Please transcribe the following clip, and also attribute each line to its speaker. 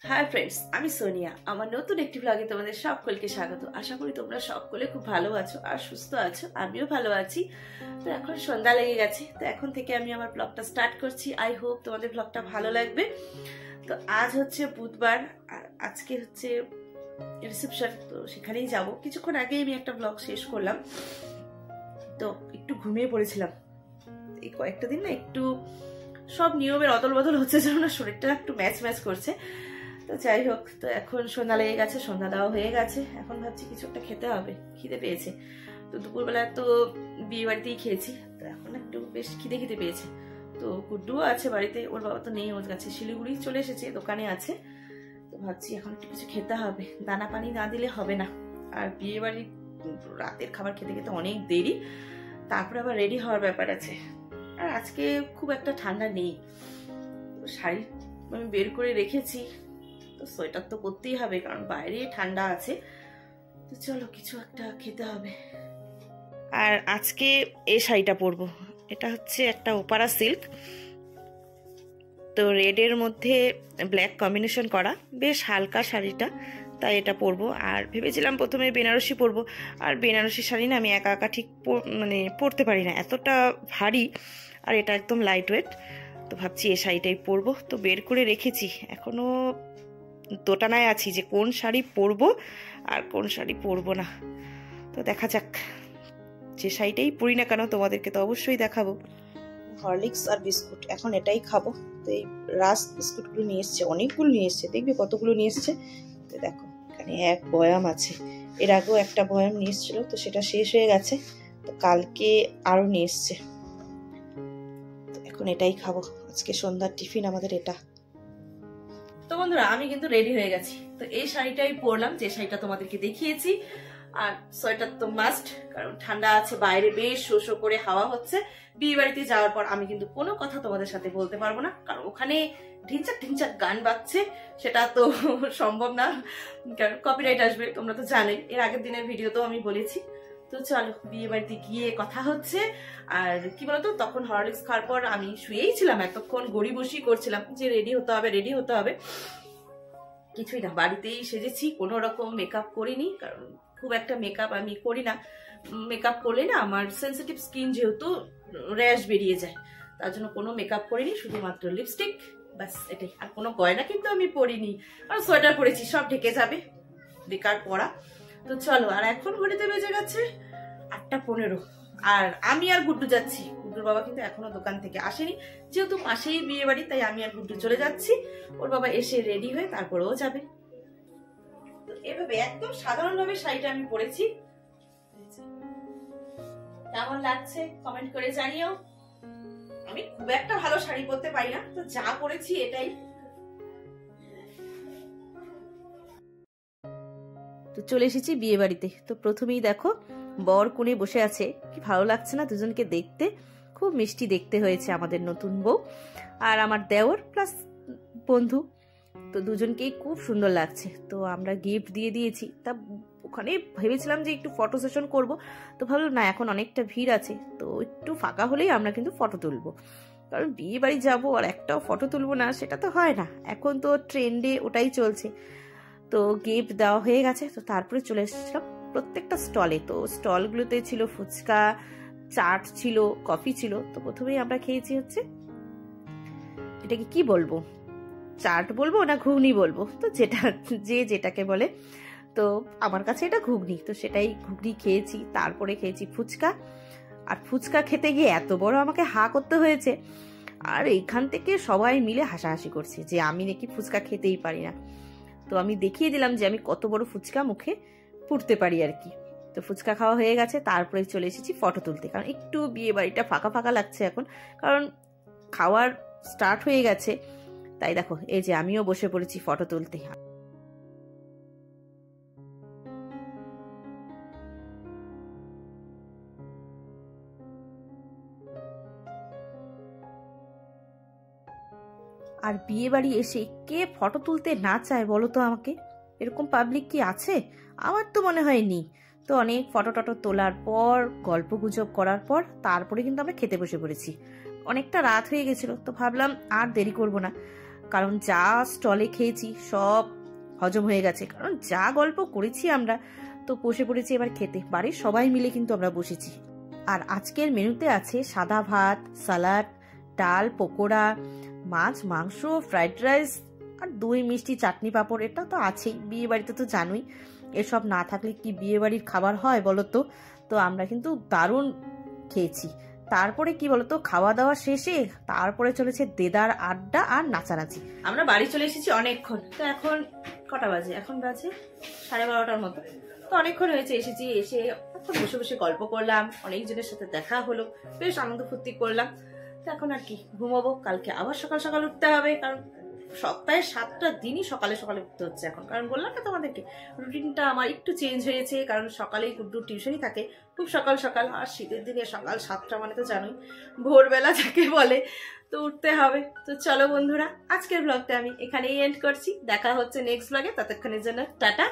Speaker 1: Hi friends, আমি সোনিয়া। আমার নতুন একটি ব্লগে তোমাদের সকলকে স্বাগত। আশা করি তোমরা সকলে খুব ভালো আছো আর সুস্থ আছো। আমিও ভালো আছি। তো এখন সন্ধ্যা লেগে গেছে, তো এখন থেকে আমি আমার ব্লগটা স্টার্ট করছি। আই হোপ তোমাদের ব্লগটা ভালো লাগবে। তো আজ হচ্ছে বুধবার আর আজকে হচ্ছে রিসেপশন, তো সেখানেই যাব। কিছুক্ষণ আগেই আমি একটা ব্লগ শেষ করলাম, তো একটু ঘুমিয়ে পড়েছিলাম। এই কয়েকটা দিন না একটু সব নিয়মের অদল বদল হচ্ছে, যেন না শরীরটা একটু ম্যাচ করছে। তো যাই হোক, তো এখন সন্ধ্যা লেগে গেছে, সন্ধ্যা দেওয়া হয়ে গেছে। এখন ভাবছি কিছু একটা খেতে হবে, খিদে পেয়েছে। তো দুপুরবেলা তো বিয়ে বাড়িতেই খেয়েছি, তো এখন একটু বেশ খিদে পেয়েছে। তো গুড্ডুও আছে বাড়িতে, ওর বাবা তো নেই, ওর কাছে শিলিগুড়ি চলে এসেছে, দোকানে আছে। তো ভাবছি এখন একটু কিছু খেতে হবে, দানা পানি না দিলে হবে না। আর বিয়ে বাড়ির রাতের খাবার খেতে খেতে অনেক দেরি, তারপরে আবার রেডি হওয়ার ব্যাপার আছে। আর আজকে খুব একটা ঠান্ডা নেই, শাড়ি আমি বের করে রেখেছি। তো সোয়েটার তো পরতেই হবে, কারণ বাইরে ঠান্ডা আছে। তো চলো কিছু একটা খেতে হবে। আর আজকে এই শাড়িটা পরবো, এটা হচ্ছে একটা ওপারা সিল্ক, তো রেডের মধ্যে ব্ল্যাক কম্বিনেশন করা, বেশ হালকা শাড়িটা, তাই এটা পরবো। আর ভেবেছিলাম প্রথমে বেনারসি পরবো, আর বেনারসি শাড়ি না আমি একা একা ঠিক পরতে পারি না, এতটা ভারী, আর এটা একদম লাইট ওয়েট। তো ভাবছি এই শাড়িটাই পরবো। তো বের করে রেখেছি, এখনো দোটানায় আছি যে কোন শাড়ি পরবো আর কোন শাড়ি পরবো না। তো দেখা যাক, যে শাড়িটাই পরি না কেন তোমাদেরকে তো অবশ্যই দেখাবো। হরলিক্স আর বিস্কুট, এখন এটাই খাবো। তো এই রাস্ক বিস্কুটগুলো নিয়ে এসছে, অনেকগুলো নিয়ে এসছে, দেখবে কতগুলো নিয়ে এসছে। তো দেখো এখানে এক বয়াম আছে, এর আগেও একটা বয়াম নিয়ে এসছিল, তো সেটা শেষ হয়ে গেছে। তো কালকে আরো নিয়ে এসছে। তো এখন এটাই খাবো, আজকে সন্ধ্যার টিফিন আমাদের এটা। তো বন্ধুরা, আমি কিন্তু রেডি হয়ে গেছি। তো এই শাড়িটাই পরলাম, যে শাড়িটা তোমাদেরকে দেখিয়েছি। আর সোয়েটার তো মাস্ট, কারণ ঠান্ডা আছে বাইরে, বেশ শো শো করে হাওয়া হচ্ছে। বিয়ে বাড়িতে যাওয়ার পর আমি কিন্তু কোনো কথা তোমাদের সাথে বলতে পারবো না, কারণ ওখানে ঢিনচাক গান বাজছে, সেটা তো সম্ভব না, কারণ কপিরাইট আসবে। তোমরা তো জানোই, এর আগের দিনের ভিডিওতেও আমি বলেছি। তো চলো বিয়ে বাড়িতে গিয়ে কথা হচ্ছে। আর কি বলতো, তখন হরলিক্স খাওয়ার পর আমি শুয়েই ছিলাম, এতক্ষণ গড়িবসি করছিলাম যে রেডি হতে হবে। কিছুই না, বাড়িতেই সেজেছি, কোনো রকম মেকআপ করিনি, কারণ খুব একটা মেকআপ আমি করি না। মেকআপ করলে না আমার সেন্সিটিভ স্কিন, যেহেতু র্যাশ বেরিয়ে যায়, তার জন্য কোনো মেকআপ করিনি, শুধুমাত্র লিপস্টিক, ব্যাস এটাই। আর কোনো গয়না কিন্তু আমি পরিনি, আর সোয়েটার পরেছি, সব ঢেকে যাবে, বেকার পরা। তো চলো, আর এখন ঘড়িতে বেজে গেছে 8:15, আর আমি আর গুড্ডু যাচ্ছি। গুড্ডুর বাবা কিন্তু এখনো দোকান থেকে আসেনি, যেহেতু পাশেই বিয়ে বাড়ি, তাই আমি আর গুড্ডু চলে যাচ্ছি। ওর বাবা এসে রেডি হয়ে তারপরেও যাবে। তো এভাবে একদম সাধারণভাবে শাড়িটা আমি পরেছি, কেমন লাগছে কমেন্ট করে জানিও। আমি খুব একটা ভালো শাড়ি পরতে পারি না, তো যা পরেছি এটাই। তো চলে এসেছি বিয়ে বাড়িতে। তো প্রথমেই দেখো বর কোণে বসে আছে, কি ভালো লাগছে না দুজনকে দেখতে, খুব মিষ্টি দেখতে হয়েছে আমাদের নতুন বউ আর আমার দেওর প্লাস বন্ধু। তো দুজনকেই খুব সুন্দর লাগছে। তো আমরা গিফট দিয়ে দিয়েছি। তা ওখানে ভেবেছিলাম যে একটু ফটো সেশন করবো, তো ভাবলাম না, এখন অনেকটা ভিড় আছে, তো একটু ফাঁকা হলেই আমরা কিন্তু ফটো তুলবো, কারণ বিয়ে বাড়ি যাবো আর একটাও ফটো তুলবো না, সেটা তো হয় না। এখন তো ট্রেন্ডে ওটাই চলছে। তো গিফট দেওয়া হয়ে গেছে, তো তারপরে চলে এসেছিলাম প্রত্যেকটা স্টলে। তো স্টলগুলোতে ছিল ফুচকা, চাট ছিল, কফি ছিল। তো প্রথমেই আমরা খেয়েছি হচ্ছে, এটাকে কি বলবো, চাট বলবো না ঘুগনি বলবো, তো যেটাকে বলে। তো আমার কাছে এটা ঘুগনি, তো সেটাই ঘুগনি খেয়েছি। তারপরে খেয়েছি ফুচকা, আর ফুচকা খেতে গিয়ে এত বড় আমাকে হা করতে হয়েছে, আর এইখান থেকে সবাই মিলে হাসাহাসি করছে যে আমি নাকি ফুচকা খেতেই পারি না। তো আমি দেখিয়ে দিলাম যে আমি কত বড় ফুচকা মুখে পুড়তে পারি আর কি। তো ফুচকা খাওয়া হয়ে গেছে, তারপরে চলে এসেছি ফটো তুলতে, কারণ একটু বিয়ে বাড়িটা ফাঁকা লাগছে এখন, কারণ খাওয়ার স্টার্ট হয়ে গেছে। তাই দেখো এই যে আমিও বসে পড়েছি ফটো তুলতে। আর বিয়ে বাড়ি এসে কে ফটো তুলতে না চায় বলো তো আমাকে? এরকম পাবলিক কি আছে? আমার তো মনে হয় নেই। তো অনেক ফটো টটো তোলার পর, গল্প গুজব করার পর, তারপরে কিন্তু আমরা খেতে বসে পড়েছি। অনেকটা রাত হয়ে গেছিল, তো ভাবলাম আর দেরি করব না, কারণ যা স্টলে খেয়েছি সব হজম হয়ে গেছে, কারণ যা গল্প করেছি আমরা, তো বসে পড়েছি এবার খেতে। বাড়ির সবাই মিলে কিন্তু আমরা বসেছি। আর আজকের মেনুতে আছে সাদা ভাত, সালাড, ডাল, পকোড়া, মাছ, মাংস, ফ্রাইড রাইস আর দই, মিষ্টি, চাটনি, পাঁপড়। এটা তো আছেই, বিয়ে বাড়িতে তো জানোই এসব না থাকলে কি বিয়ে বাড়ির খাবার হয় বলো তো। তো আমরা কিন্তু দারুণ খেয়েছি। তারপরে কি বলতো, খাওয়া দাওয়া শেষে তারপরে চলেছে দেদার আড্ডা আর নাচানাচি। আমরা বাড়ি চলে এসেছি অনেকক্ষণ। তো এখন কটা বাজে? এখন বাজে 12:30টার মতো। তো অনেকক্ষণ হয়েছে এসেছি। এসে এখন বসে বসে গল্প করলাম, অনেকজনের সাথে দেখা হলো, বেশ আনন্দ ফুর্তি করলাম। তো এখন আর কি, ঘুমাবো। কালকে আবার সকাল সকাল উঠতে হবে, কারণ সপ্তাহে 7টা দিনই সকালে সকালে উঠতে হচ্ছে এখন। কারণ বললাম না তোমাদেরকে, রুটিনটা আমার একটু চেঞ্জ হয়েছে, কারণ সকালেই গুড্ডুর টিউশনই থাকে খুব সকাল সকাল। আর শীতের দিনে সকাল 7টা মানে তো জানোই ভোরবেলা যাকে বলে, তো উঠতে হবে। তো চলো বন্ধুরা, আজকের ব্লগটা আমি এখানেই এন্ড করছি। দেখা হচ্ছে নেক্সট ব্লগে, ততক্ষণের জন্য টাটা।